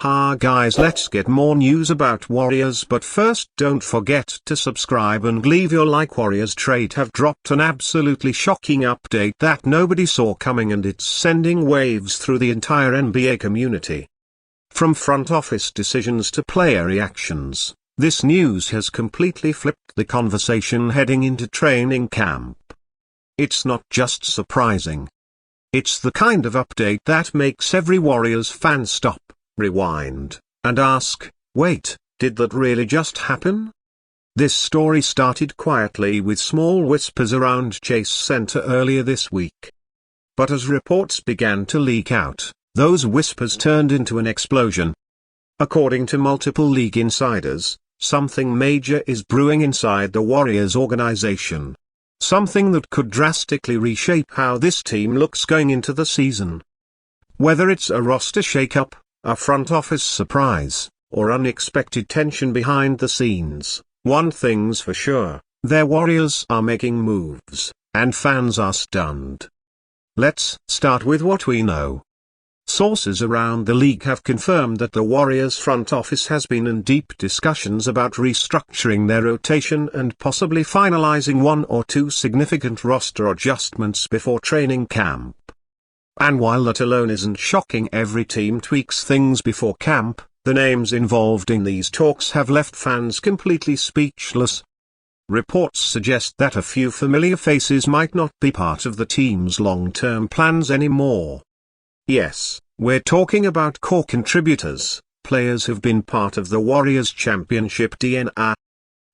Ha guys, let's get more news about Warriors, but first don't forget to subscribe and leave your like. Warriorstrade have dropped an absolutely shocking update that nobody saw coming, and it's sending waves through the entire NBA community. From front office decisions to player reactions, this news has completely flipped the conversation heading into training camp. It's not just surprising. It's the kind of update that makes every Warriors fan stop, rewind, and ask, wait, did that really just happen? This story started quietly with small whispers around Chase Center earlier this week. But as reports began to leak out, those whispers turned into an explosion. According to multiple league insiders, something major is brewing inside the Warriors organization. Something that could drastically reshape how this team looks going into the season. Whether it's a roster shakeup, a front office surprise, or unexpected tension behind the scenes, one thing's for sure, their Warriors are making moves, and fans are stunned. Let's start with what we know. Sources around the league have confirmed that the Warriors front office has been in deep discussions about restructuring their rotation and possibly finalizing one or two significant roster adjustments before training camp. And while that alone isn't shocking, every team tweaks things before camp, the names involved in these talks have left fans completely speechless. Reports suggest that a few familiar faces might not be part of the team's long-term plans anymore. Yes, we're talking about core contributors, players who've been part of the Warriors championship DNA.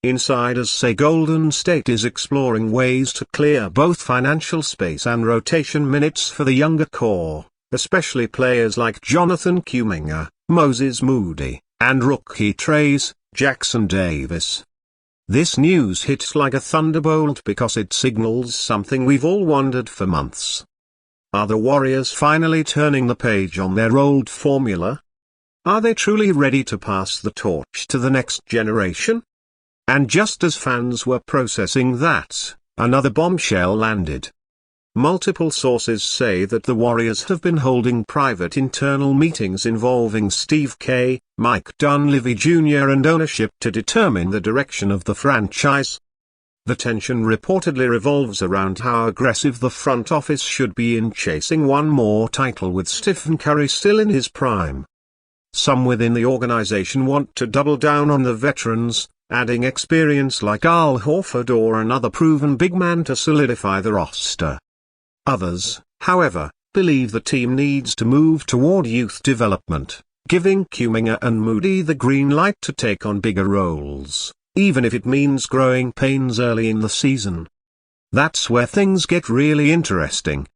Insiders say Golden State is exploring ways to clear both financial space and rotation minutes for the younger core, especially players like Jonathan Kuminga, Moses Moody, and rookie Trace Jackson Davis. This news hits like a thunderbolt because it signals something we've all wondered for months. Are the Warriors finally turning the page on their old formula? Are they truly ready to pass the torch to the next generation? And just as fans were processing that, another bombshell landed. Multiple sources say that the Warriors have been holding private internal meetings involving Steve K, Mike Dunleavy Jr. and ownership to determine the direction of the franchise. The tension reportedly revolves around how aggressive the front office should be in chasing one more title with Stephen Curry still in his prime. Some within the organization want to double down on the veterans, adding experience like Al Horford or another proven big man to solidify the roster. Others, however, believe the team needs to move toward youth development, giving Kuminga and Moody the green light to take on bigger roles, even if it means growing pains early in the season. That's where things get really interesting.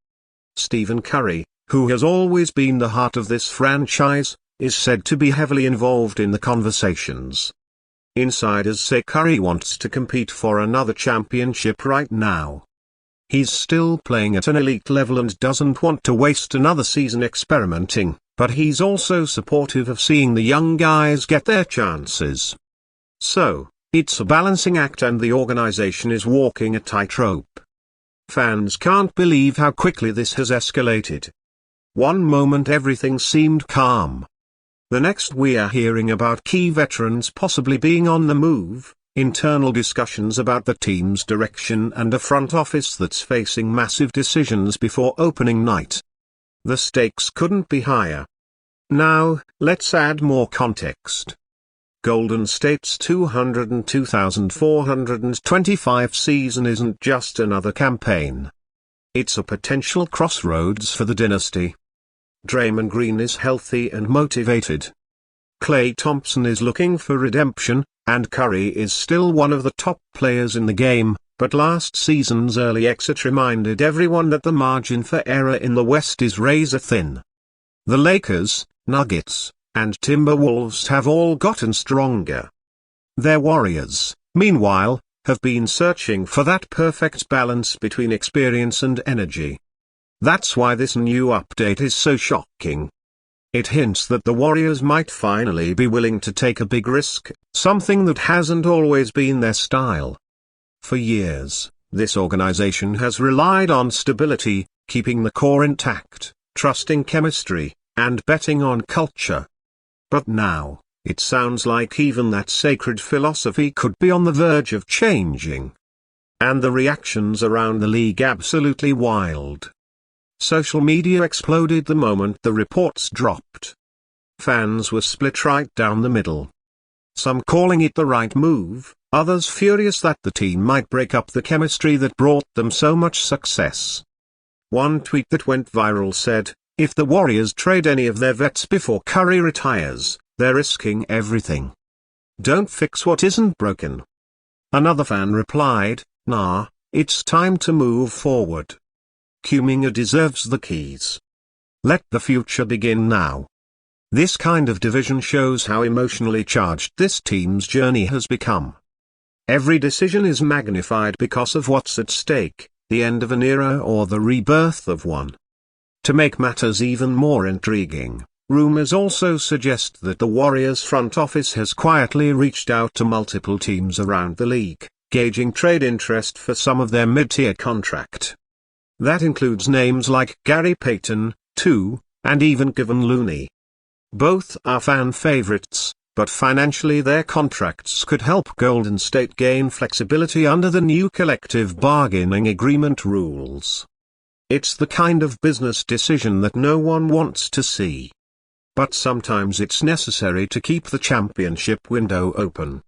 Stephen Curry, who has always been the heart of this franchise, is said to be heavily involved in the conversations. Insiders say Curry wants to compete for another championship right now. He's still playing at an elite level and doesn't want to waste another season experimenting, but he's also supportive of seeing the young guys get their chances. So, it's a balancing act and the organization is walking a tightrope. Fans can't believe how quickly this has escalated. One moment everything seemed calm. The next we are hearing about key veterans possibly being on the move, internal discussions about the team's direction and a front office that's facing massive decisions before opening night. The stakes couldn't be higher. Now, let's add more context. Golden State's 202,425 season isn't just another campaign. It's a potential crossroads for the dynasty. Draymond Green is healthy and motivated. Klay Thompson is looking for redemption, and Curry is still one of the top players in the game, but last season's early exit reminded everyone that the margin for error in the West is razor thin. The Lakers, Nuggets, and Timberwolves have all gotten stronger. Their Warriors, meanwhile, have been searching for that perfect balance between experience and energy. That's why this new update is so shocking. It hints that the Warriors might finally be willing to take a big risk, something that hasn't always been their style. For years, this organization has relied on stability, keeping the core intact, trusting chemistry, and betting on culture. But now, it sounds like even that sacred philosophy could be on the verge of changing. And the reactions around the league absolutely wild. Social media exploded the moment the reports dropped. Fans were split right down the middle. Some calling it the right move, others furious that the team might break up the chemistry that brought them so much success. One tweet that went viral said, "If the Warriors trade any of their vets before Curry retires, they're risking everything. Don't fix what isn't broken." Another fan replied, "Nah, it's time to move forward. Kuminga deserves the keys. Let the future begin now." This kind of division shows how emotionally charged this team's journey has become. Every decision is magnified because of what's at stake, the end of an era or the rebirth of one. To make matters even more intriguing, rumors also suggest that the Warriors front office has quietly reached out to multiple teams around the league, gauging trade interest for some of their mid-tier contract. That includes names like Gary Payton, too, and even Kevon Looney. Both are fan favorites, but financially their contracts could help Golden State gain flexibility under the new collective bargaining agreement rules. It's the kind of business decision that no one wants to see. But sometimes it's necessary to keep the championship window open.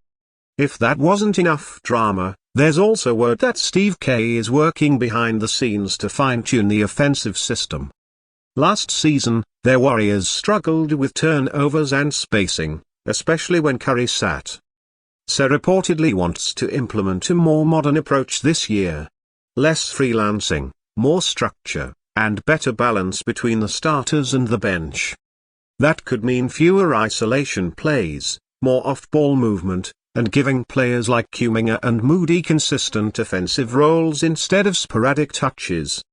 If that wasn't enough drama, there's also word that Steve Kerr is working behind the scenes to fine-tune the offensive system. Last season, their Warriors struggled with turnovers and spacing, especially when Curry sat. Kerr reportedly wants to implement a more modern approach this year. Less freelancing, more structure, and better balance between the starters and the bench. That could mean fewer isolation plays, more off-ball movement, and giving players like Kuminga and Moody consistent offensive roles instead of sporadic touches.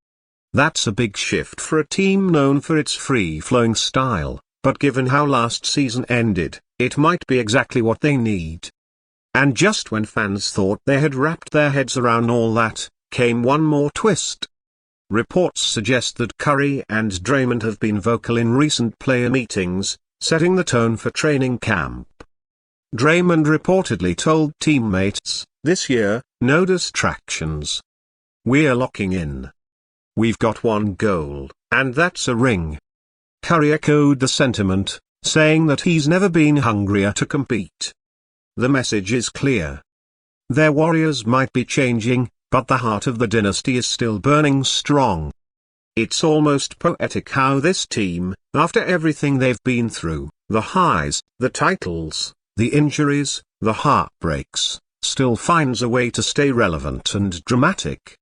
That's a big shift for a team known for its free-flowing style, but given how last season ended, it might be exactly what they need. And just when fans thought they had wrapped their heads around all that, came one more twist. Reports suggest that Curry and Draymond have been vocal in recent player meetings, setting the tone for training camp. Draymond reportedly told teammates, "This year, no distractions. We're locking in. We've got one goal, and that's a ring." Curry echoed the sentiment, saying that he's never been hungrier to compete. The message is clear. Their Warriors might be changing, but the heart of the dynasty is still burning strong. It's almost poetic how this team, after everything they've been through, the highs, the titles, the injuries, the heartbreaks, still finds a way to stay relevant and dramatic.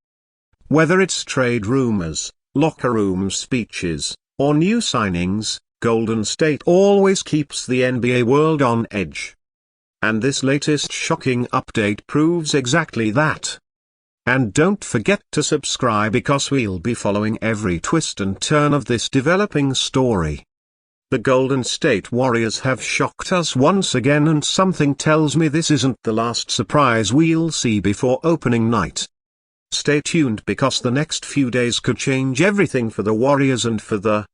Whether it's trade rumors, locker room speeches, or new signings, Golden State always keeps the NBA world on edge. And this latest shocking update proves exactly that. And don't forget to subscribe because we'll be following every twist and turn of this developing story. The Golden State Warriors have shocked us once again, and something tells me this isn't the last surprise we'll see before opening night. Stay tuned because the next few days could change everything for the Warriors and for the